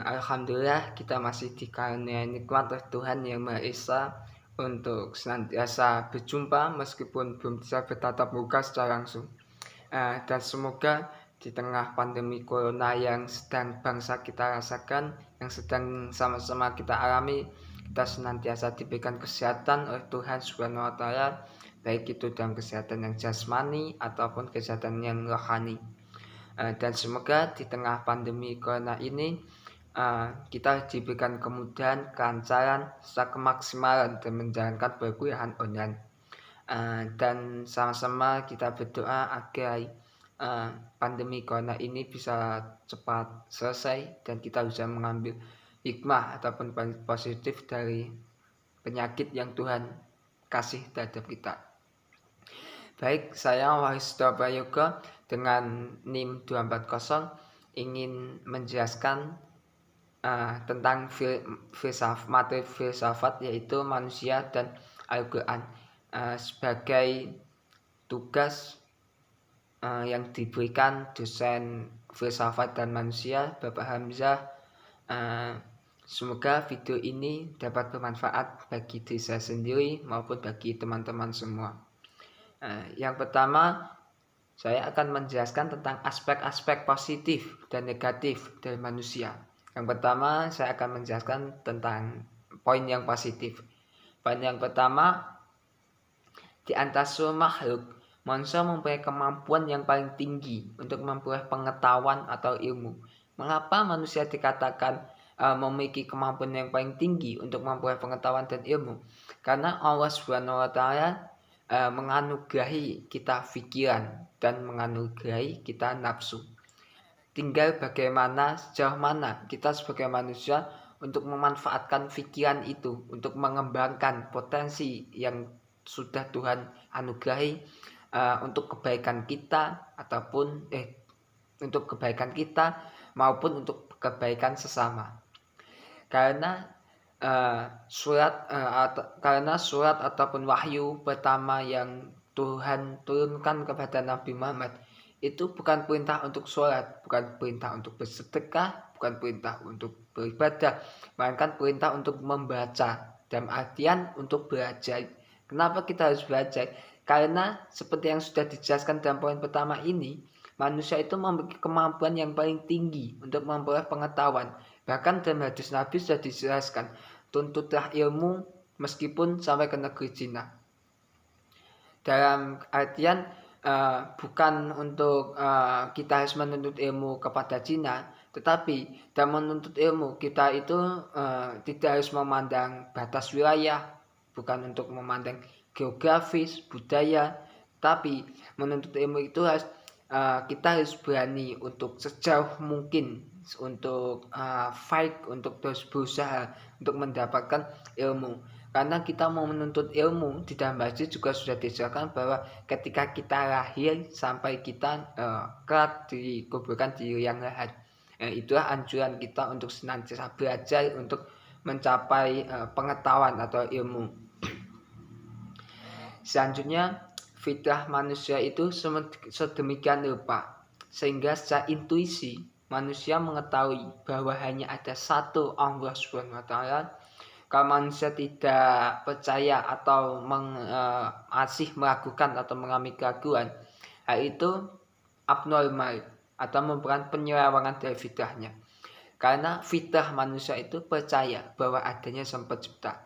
Alhamdulillah kita masih dikaruniai nikmat oleh Tuhan Yang Maha Esa untuk senantiasa berjumpa meskipun belum bisa bertatap muka secara langsung. Dan semoga di tengah pandemi corona yang sedang bangsa kita rasakan, yang sedang sama-sama kita alami, kita senantiasa diberikan kesehatan oleh Tuhan Subhanahu wa Ta'ala, baik itu dalam kesehatan yang jasmani ataupun kesehatan yang rohani. Dan semoga di tengah pandemi corona ini kita diberikan kemudahan, kelancaran, serta kemaksimalan dalam menjalankan perkuliahan online. Dan sama-sama kita berdoa agar pandemi corona ini bisa cepat selesai dan kita bisa mengambil hikmah ataupun positif dari penyakit yang Tuhan kasih terhadap kita. Baik, saya Wahisda Prayoga dengan NIM 240 ingin menjelaskan tentang materi filsafat, yaitu manusia dan Al-Quran sebagai tugas yang diberikan dosen filsafat dan manusia Bapak Hamzah. Semoga video ini dapat bermanfaat bagi diri saya sendiri maupun bagi teman-teman semua. Yang pertama, saya akan menjelaskan tentang aspek-aspek positif dan negatif dari manusia. Yang pertama, saya akan menjelaskan tentang poin yang positif. Poin yang pertama, di antara seluruh makhluk, manusia mempunyai kemampuan yang paling tinggi untuk memperoleh pengetahuan atau ilmu. Mengapa manusia dikatakan memiliki kemampuan yang paling tinggi untuk memperoleh pengetahuan dan ilmu? Karena Allah Subhanahu wa Ta'ala menganugerahi kita pikiran dan menganugerahi kita nafsu. Tinggal bagaimana, sejauh mana kita sebagai manusia untuk memanfaatkan pikiran itu, untuk mengembangkan potensi yang sudah Tuhan anugerahi untuk kebaikan kita ataupun untuk kebaikan kita maupun untuk kebaikan sesama. Karena surat ataupun wahyu pertama yang Tuhan turunkan kepada Nabi Muhammad itu bukan perintah untuk sholat, bukan perintah untuk bersedekah, bukan perintah untuk beribadah, melainkan perintah untuk membaca, dalam artian untuk belajar. Kenapa kita harus belajar? Karena seperti yang sudah dijelaskan dalam poin pertama ini, manusia itu memiliki kemampuan yang paling tinggi untuk memperoleh pengetahuan. Bahkan dalam hadis Nabi sudah dijelaskan, tuntutlah ilmu meskipun sampai ke negeri Cina. Dalam artian bukan untuk kita harus menuntut ilmu kepada Cina, tetapi dalam menuntut ilmu kita itu tidak harus memandang batas wilayah, bukan untuk memandang geografis, budaya, tapi menuntut ilmu itu kita harus berani untuk sejauh mungkin untuk fight, untuk terus berusaha untuk mendapatkan ilmu. Karena kita mau menuntut ilmu, di dalam hadis juga sudah dijelaskan bahwa ketika kita lahir sampai kita kelak dikuburkan di liang lahat, itulah anjuran kita untuk senantiasa belajar untuk mencapai pengetahuan atau ilmu. Selanjutnya, fitrah manusia itu sedemikian rupa sehingga secara intuisi manusia mengetahui bahwa hanya ada satu Allah Subhanahu wa Ta'ala. Kalau manusia tidak percaya atau masih meragukan atau mengalami keraguan, hal itu abnormal atau merupakan penyelewengan dari fitrahnya. Karena fitrah manusia itu percaya bahwa adanya Sang Pencipta,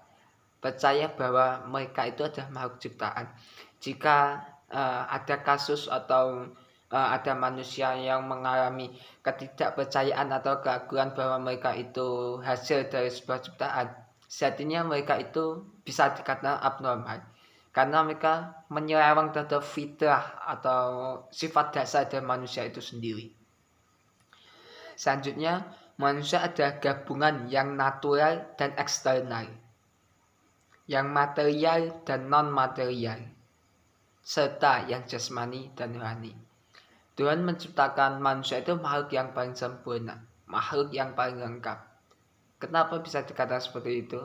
percaya bahwa mereka itu adalah makhluk ciptaan. Jika ada kasus atau ada manusia yang mengalami ketidakpercayaan atau keraguan bahwa mereka itu hasil dari sebuah ciptaan, sejatinya mereka itu bisa dikatakan abnormal karena mereka menyeleweng terhadap fitrah atau sifat dasar dari manusia itu sendiri. Selanjutnya, manusia adalah gabungan yang natural dan eksternal, yang material dan non-material, serta yang jasmani dan rohani. Tuhan menciptakan manusia itu makhluk yang paling sempurna, makhluk yang paling lengkap. Kenapa bisa dikatakan seperti itu?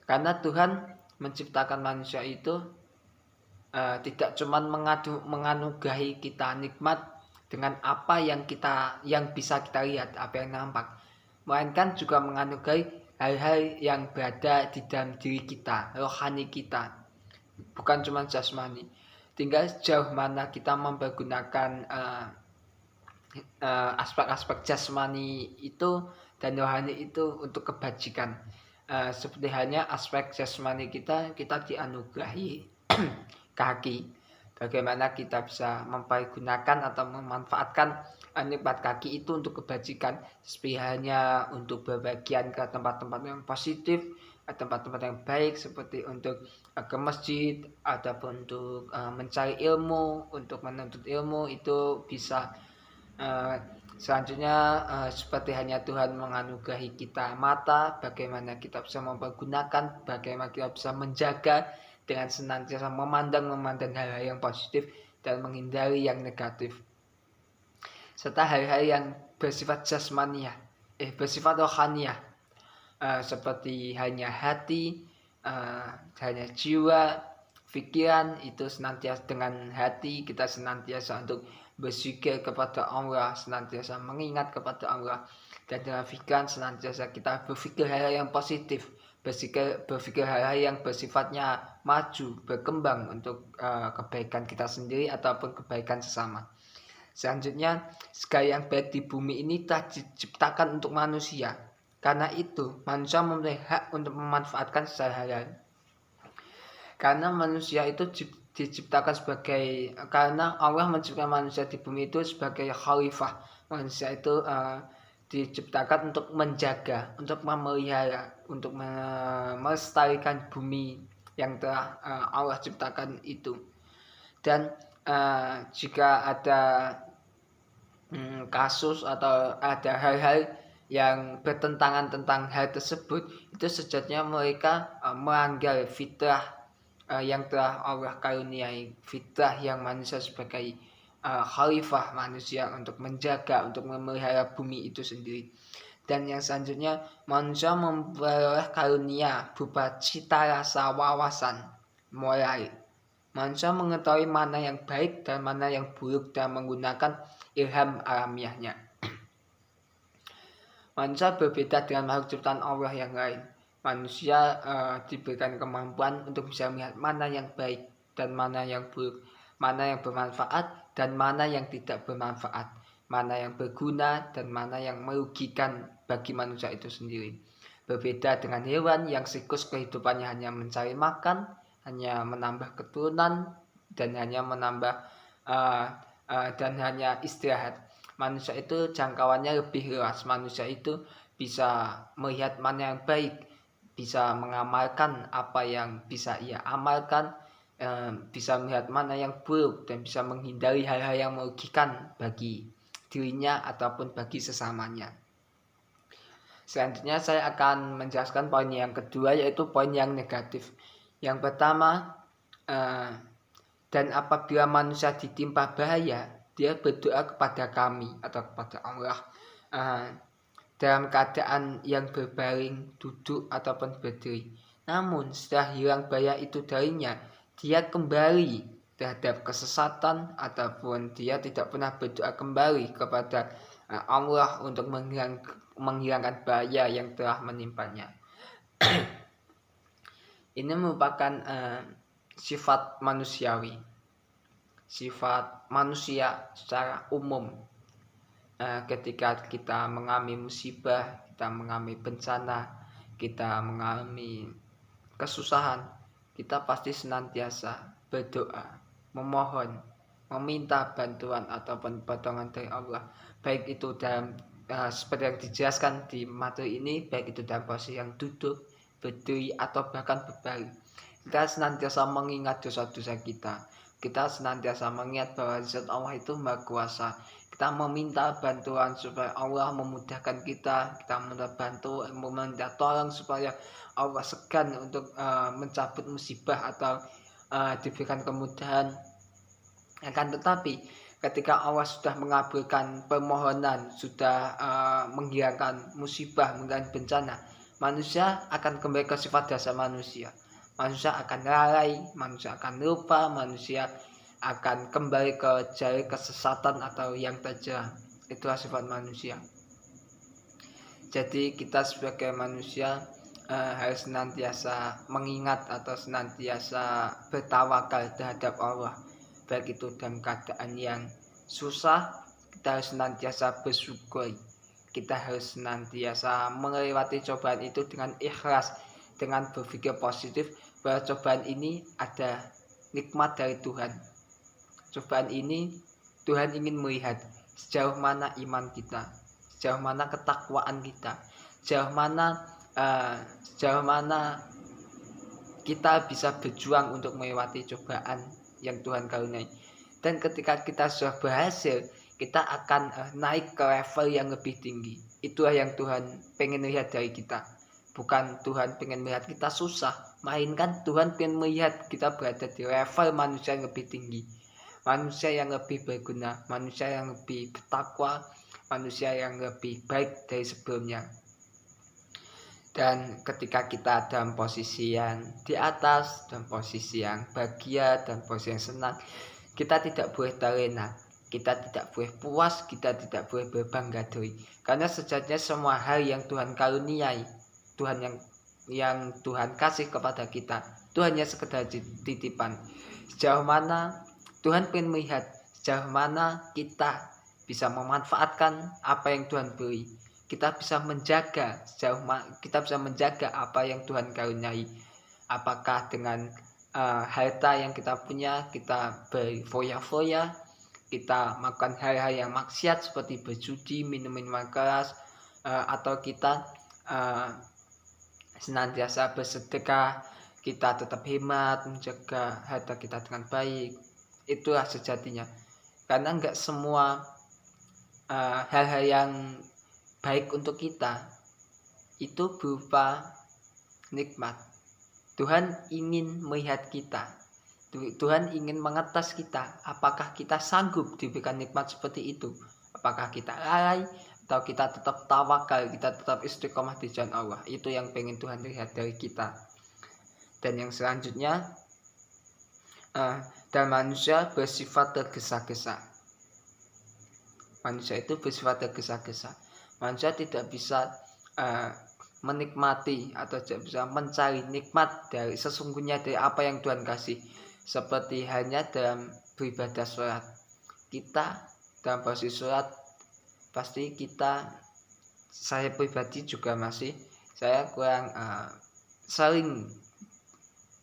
Karena Tuhan menciptakan manusia itu tidak cuma menganugerahi kita nikmat dengan apa yang bisa kita lihat, apa yang nampak, melainkan juga menganugerahi hal-hal yang berada di dalam diri kita, rohani kita, bukan cuma jasmani. Tinggal sejauh mana kita mempergunakan aspek-aspek jasmani itu dan rohani itu untuk kebajikan. Seperti halnya aspek jasmani kita dianugerahi kaki. Bagaimana kita bisa mempergunakan atau memanfaatkan nikmat kaki itu untuk kebajikan, seperti halnya untuk berbagian ke tempat-tempat yang positif, tempat-tempat yang baik, seperti untuk ke masjid ataupun untuk mencari ilmu, untuk menuntut ilmu. Itu bisa selanjutnya seperti hanya Tuhan menganugerahi kita mata, bagaimana kita bisa mempergunakan, bagaimana kita bisa menjaga dengan senantiasa memandang hal-hal yang positif dan menghindari yang negatif, serta hal-hal yang bersifat jasmaniah, bersifat rohaniah, seperti hanya hati, hanya jiwa, pikiran. Itu senantiasa dengan hati kita senantiasa untuk berzikir kepada Allah, senantiasa mengingat kepada Allah, dan dengan pikiran senantiasa kita berpikir hal-hal yang positif, berpikir hal-hal yang bersifatnya maju, berkembang untuk kebaikan kita sendiri ataupun kebaikan sesama. Selanjutnya, segala yang baik di bumi ini telah diciptakan untuk manusia. Karena itu, manusia mempunyai hak untuk memanfaatkan secara halal. Karena manusia itu diciptakan karena Allah menciptakan manusia di bumi itu sebagai khalifah. Manusia itu diciptakan untuk menjaga, untuk memelihara, untuk melestarikan bumi yang telah Allah ciptakan itu. Dan jika ada kasus atau ada hal-hal yang bertentangan tentang hal tersebut, itu sejatinya mereka melanggar fitrah yang telah Allah karuniai, fitrah yang manusia sebagai khalifah manusia untuk menjaga, untuk memelihara bumi itu sendiri. Dan yang selanjutnya, manusia memperoleh karunia berupa cita rasa wawasan moral. Manusia mengetahui mana yang baik dan mana yang buruk dan menggunakan ilham alamiahnya. Manusia berbeda dengan makhluk ciptaan Allah yang lain. Manusia diberikan kemampuan untuk bisa melihat mana yang baik dan mana yang buruk, mana yang bermanfaat dan mana yang tidak bermanfaat, mana yang berguna dan mana yang merugikan bagi manusia itu sendiri. Berbeda dengan hewan yang siklus kehidupannya hanya mencari makan, hanya menambah keturunan, dan hanya hanya istirahat. Manusia itu jangkauannya lebih luas. Manusia itu bisa melihat mana yang baik, bisa mengamalkan apa yang bisa ia amalkan, bisa melihat mana yang buruk, dan bisa menghindari hal-hal yang merugikan bagi dirinya ataupun bagi sesamanya. Selanjutnya saya akan menjelaskan poin yang kedua, yaitu poin yang negatif. Yang pertama, dan apabila manusia ditimpa bahaya, dia berdoa kepada kami atau kepada Allah dalam keadaan yang berbaring, duduk, ataupun berdiri. Namun setelah hilang bahaya itu darinya, dia kembali terhadap kesesatan ataupun dia tidak pernah berdoa kembali kepada Allah untuk menghilangkan bahaya yang telah menimpanya. Ini merupakan sifat manusiawi, sifat manusia secara umum. Ketika kita mengalami musibah, kita mengalami bencana, kita mengalami kesusahan, kita pasti senantiasa berdoa, memohon, meminta bantuan ataupun pertolongan dari Allah. Baik itu dalam seperti yang dijelaskan di materi ini, baik itu dalam posisi yang duduk, berdiri, atau bahkan berbaring. Kita senantiasa mengingat dosa-dosa kita. Kita senantiasa mengingat bahwa zat Allah itu Maha Kuasa. Kita meminta bantuan supaya Allah memudahkan kita meminta tolong supaya Allah segan untuk mencabut musibah atau diberikan kemudahan. Akan tetapi ketika Allah sudah mengabulkan permohonan, sudah menghilangkan musibah, menghilangkan bencana, manusia akan kembali ke sifat dasar manusia. Manusia akan lalai, manusia akan lupa, manusia akan kembali ke jalur kesesatan atau yang terjerat. Itulah sifat manusia. Jadi kita sebagai manusia harus senantiasa mengingat atau senantiasa bertawakal terhadap Allah. Baik itu dalam keadaan yang susah, kita harus senantiasa bersyukur. Kita harus senantiasa melewati cobaan itu dengan ikhlas, dengan berpikir positif bahwa cobaan ini ada nikmat dari Tuhan. Cobaan ini Tuhan ingin melihat sejauh mana iman kita, sejauh mana ketakwaan kita, sejauh mana kita bisa berjuang untuk melewati cobaan yang Tuhan karuniai. Dan ketika kita sudah berhasil, kita akan naik ke level yang lebih tinggi. Itulah yang Tuhan pengen lihat dari kita. Bukan Tuhan pengen melihat kita susah, melainkan Tuhan pengen melihat kita berada di level manusia yang lebih tinggi, manusia yang lebih berguna, manusia yang lebih bertakwa, manusia yang lebih baik dari sebelumnya. Dan ketika kita dalam posisi yang di atas, dalam posisi yang bahagia, dalam posisi yang senang, kita tidak boleh terlena, kita tidak boleh puas, kita tidak boleh berbangga diri. Karena sejatinya semua hal yang Tuhan karuniai, Tuhan yang Tuhan kasih kepada kita, itu hanya sekedar titipan. Sejauh mana Tuhan ingin melihat, sejauh mana kita bisa memanfaatkan apa yang Tuhan beri. Kita bisa menjaga apa yang Tuhan karuniai. Apakah dengan harta yang kita punya kita berfoya-foya, kita melakukan hal-hal yang maksiat seperti berjudi, minum-minuman keras, atau kita senantiasa bersedekah, kita tetap hemat, menjaga harta kita dengan baik. Itulah sejatinya. Karena enggak semua hal-hal yang baik untuk kita itu berupa nikmat. Tuhan ingin melihat kita. Tuhan ingin mengetes kita. Apakah kita sanggup diberikan nikmat seperti itu? Apakah kita lalai atau kita tetap tawakal, kita tetap istiqomah di jalan Allah? Itu yang pengen Tuhan lihat dari kita. Dan yang selanjutnya, dan manusia bersifat tergesa-gesa. Manusia itu bersifat tergesa-gesa. Manusia tidak bisa menikmati atau tidak bisa mencari nikmat dari sesungguhnya dari apa yang Tuhan kasih. Seperti hanya dalam beribadah sholat. Kita dalam posisi sholat, pasti saya pribadi juga saya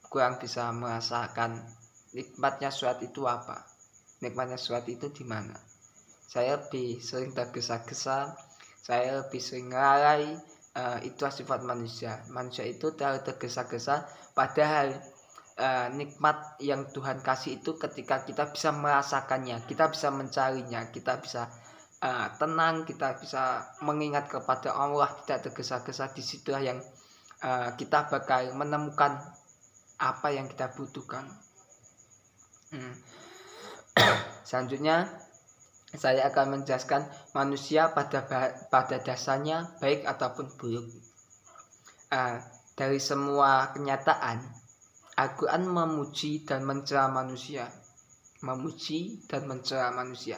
kurang bisa merasakan nikmatnya sholat itu apa. Nikmatnya sholat itu di mana? Saya lebih sering tergesa-gesa, saya lebih sering lalai. Itu sifat manusia. Manusia itu terlalu tergesa-gesa, padahal nikmat yang Tuhan kasih itu ketika kita bisa merasakannya, kita bisa mencarinya, kita bisa tenang, kita bisa mengingat kepada Allah, tidak tergesa-gesa. Di situlah yang kita bakal menemukan apa yang kita butuhkan. Selanjutnya saya akan menjelaskan manusia pada dasarnya baik ataupun buruk. Dari semua kenyataan, Al-Quran memuji dan mencela manusia. Memuji dan mencela manusia.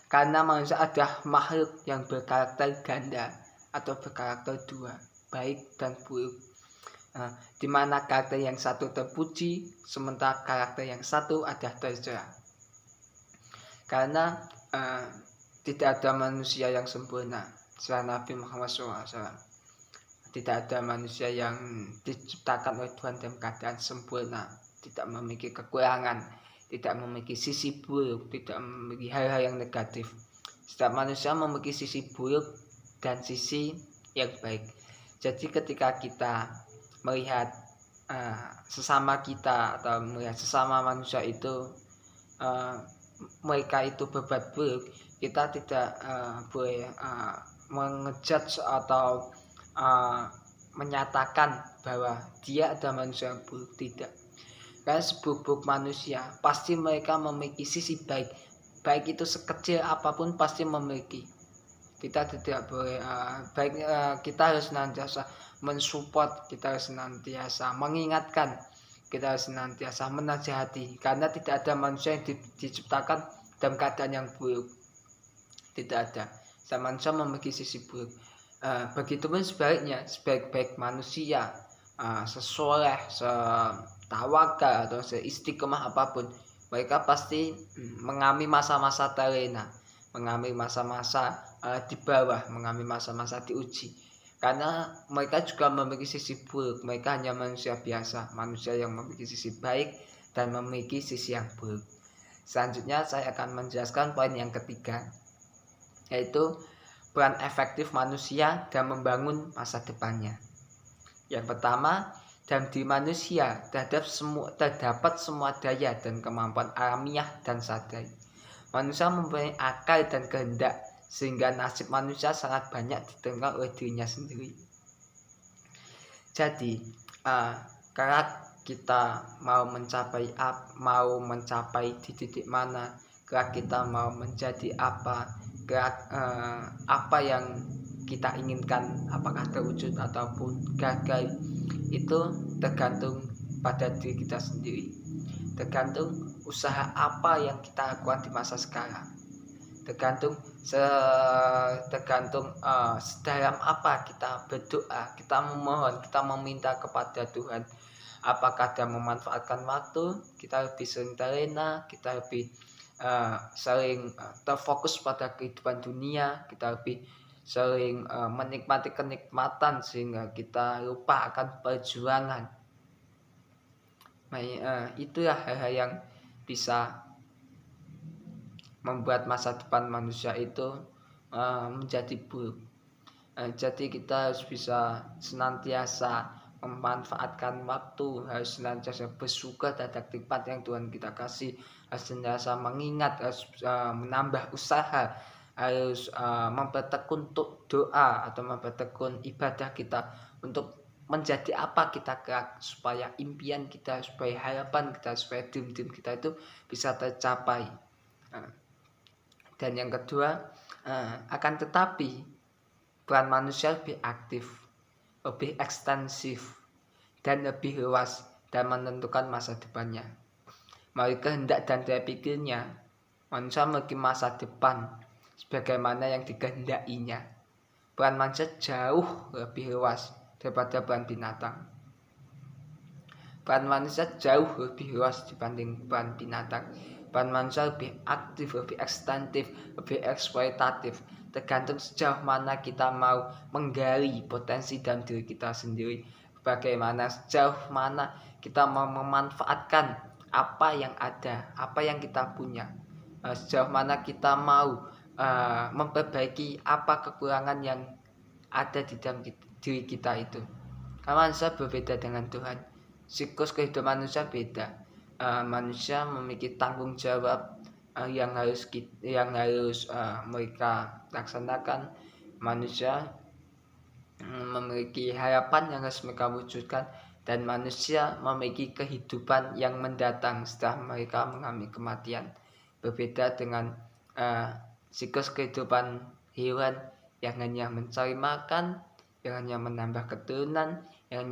Karena manusia adalah makhluk yang berkarakter ganda atau berkarakter dua, baik dan buruk. Di mana karakter yang satu terpuji, sementara karakter yang satu adalah tercela. Karena tidak ada manusia yang sempurna selain Nabi Muhammad SAW. Tidak ada manusia yang diciptakan oleh Tuhan dalam keadaan sempurna, tidak memiliki kekurangan, tidak memiliki sisi buruk, tidak memiliki hal-hal yang negatif. Setiap manusia memiliki sisi buruk dan sisi yang baik. Jadi ketika kita melihat sesama kita atau melihat sesama manusia itu mereka itu berbuat buruk, kita tidak boleh mengejudge atau menyatakan bahwa dia adalah manusia yang buruk. Tidak. Karena seburuk manusia pasti mereka memiliki sisi baik. Baik itu sekecil apapun pasti memiliki. Kita tidak boleh kita harus senantiasa mensupport, kita harus senantiasa mengingatkan, kita harus senantiasa menasihati. Karena tidak ada manusia yang diciptakan dalam keadaan yang buruk. Tidak ada. Setiap manusia memiliki sisi buruk. Begitupun sebaliknya, sebaik-baik manusia, sesoleh, setawakal atau seistiqomah apapun, mereka pasti mengalami masa-masa terlena, mengalami masa-masa di bawah, mengalami masa-masa diuji. Karena mereka juga memiliki sisi buruk, mereka hanya manusia biasa, manusia yang memiliki sisi baik dan memiliki sisi yang buruk. Selanjutnya saya akan menjelaskan poin yang ketiga, yaitu peran efektif manusia dalam membangun masa depannya. Yang pertama, dalam diri manusia terdapat semua daya dan kemampuan alamiah dan sadari. Manusia mempunyai akal dan kehendak, sehingga nasib manusia sangat banyak ditentukan oleh dirinya sendiri. Jadi, kalau kita mau mencapai di titik mana, kalau kita mau menjadi apa, apa yang kita inginkan, apakah terwujud ataupun gagal, itu tergantung pada diri kita sendiri, tergantung usaha apa yang kita lakukan di masa sekarang, tergantung sedalam apa kita berdoa, kita memohon, kita meminta kepada Tuhan. Apakah dia memanfaatkan waktu, kita lebih sering terlena, kita lebih sering terfokus pada kehidupan dunia, kita lebih sering menikmati kenikmatan sehingga kita lupa akan perjuangan. Itulah hal-hal yang bisa membuat masa depan manusia itu menjadi buruk. Jadi kita harus bisa senantiasa memanfaatkan waktu, harus senantiasa bersyukur terhadap nikmat yang Tuhan kita kasih, harus senantiasa mengingat, harus menambah usaha, harus mempertekun untuk doa atau mempertekun ibadah kita untuk menjadi apa kita kelak, supaya impian kita, supaya harapan kita, supaya dream kita itu bisa tercapai. Dan yang kedua, akan tetapi peran manusia lebih aktif, lebih ekstensif, dan lebih luas dalam menentukan masa depannya. Melalui kehendak dan daya pikirnya, manusia memiliki masa depan sebagaimana yang dikehendakinya. Peran manusia jauh lebih luas daripada peran binatang. Peran manusia jauh lebih luas dibanding peran binatang. Peran manusia lebih aktif, lebih ekstensif, lebih eksploitatif, tergantung sejauh mana kita mau menggali potensi dalam diri kita sendiri, bagaimana sejauh mana kita mau memanfaatkan apa yang ada, apa yang kita punya, sejauh mana kita mau memperbaiki apa kekurangan yang ada di dalam diri kita itu. Karena manusia berbeda dengan Tuhan, siklus kehidupan manusia beda. Manusia memiliki tanggung jawab yang harus mereka laksanakan. Manusia memiliki harapan yang harus mereka wujudkan, dan manusia memiliki kehidupan yang mendatang setelah mereka mengalami kematian. Berbeda dengan siklus kehidupan hewan yang hanya mencari makan, yang hanya menambah keturunan, yang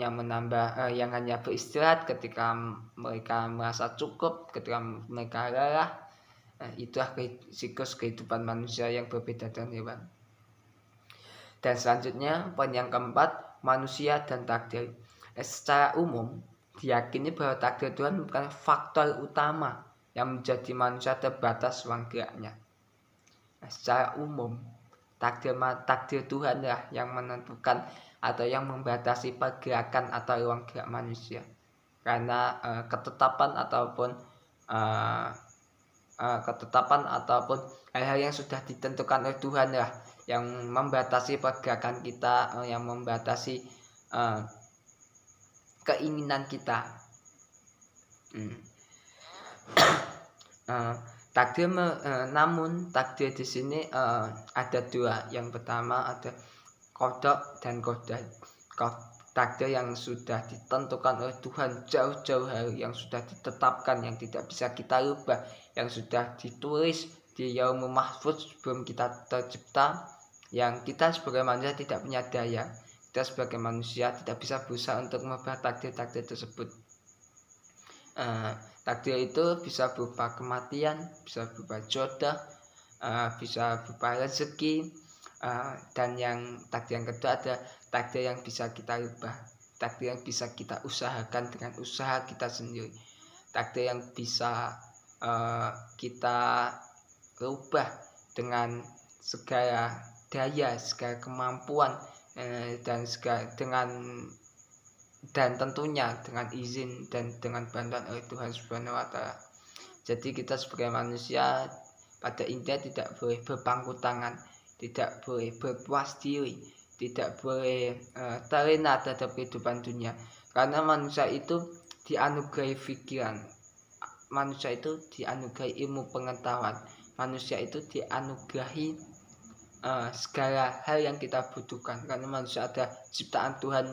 hanya beristirahat ketika mereka merasa cukup, ketika mereka lelah. Itulah siklus kehidupan manusia yang berbeda dengan hewan. Dan selanjutnya, poin yang keempat, manusia dan takdir. Secara umum, diyakini bahwa takdir Tuhan bukan faktor utama yang menjadi manusia terbatas ruang geraknya. Secara umum, takdir Tuhanlah yang menentukan atau yang membatasi pergerakan atau ruang gerak manusia. Karena ketetapan ataupun hal-hal yang sudah ditentukan oleh Tuhan lah yang membatasi pergerakan kita, yang membatasi keinginan kita. Namun takdir di sini ada dua. Yang pertama ada qada dan qadar. Takdir yang sudah ditentukan oleh Tuhan jauh-jauh hari, yang sudah ditetapkan, yang tidak bisa kita rubah, yang sudah ditulis di Yaumul Mahfuz sebelum kita tercipta, yang kita sebagai manusia tidak punya daya. Kita sebagai manusia tidak bisa berusaha untuk mengubah takdir-takdir tersebut. Takdir itu bisa berupa kematian, bisa berupa jodoh, bisa berupa rezeki, Dan yang takdir yang kedua ada takdir yang bisa kita ubah, takdir yang bisa kita usahakan dengan usaha kita sendiri, takdir yang bisa kita rubah dengan segala daya, segala kemampuan, dan tentunya dengan izin dan dengan bantuan oleh Tuhan Subhanahu wa Ta'ala. Jadi kita sebagai manusia pada intinya tidak boleh berpangku tangan, tidak boleh berpuas diri, tidak boleh terlena terhadap kehidupan dunia, karena manusia itu dianugerahi pikiran, manusia itu dianugerahi ilmu pengetahuan, manusia itu dianugerahi segala hal yang kita butuhkan, karena manusia adalah ciptaan Tuhan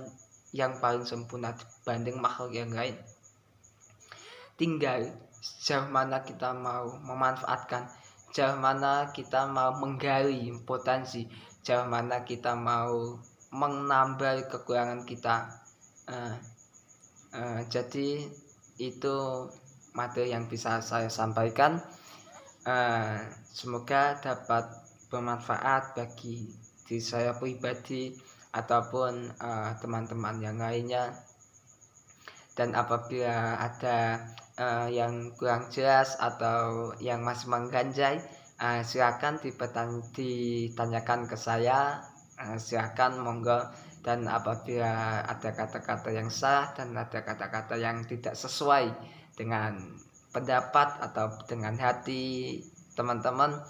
yang paling sempurna dibanding makhluk yang lain. Tinggal sejauh mana kita mau memanfaatkan, sejauh mana kita mau menggali potensi, sejauh mana kita mau menambah kekurangan kita. Jadi itu materi yang bisa saya sampaikan. Semoga dapat bermanfaat bagi diri saya pribadi ataupun teman-teman yang lainnya. Dan apabila ada yang kurang jelas atau yang masih mengganjal, silakan ditanyakan ke saya, silakan monggo. Dan apabila ada kata-kata yang salah dan ada kata-kata yang tidak sesuai dengan pendapat atau dengan hati teman-teman,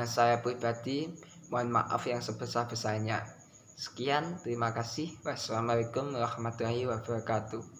saya pribadi mohon maaf yang sebesar-besarnya. Sekian, terima kasih. Wassalamualaikum warahmatullahi wabarakatuh.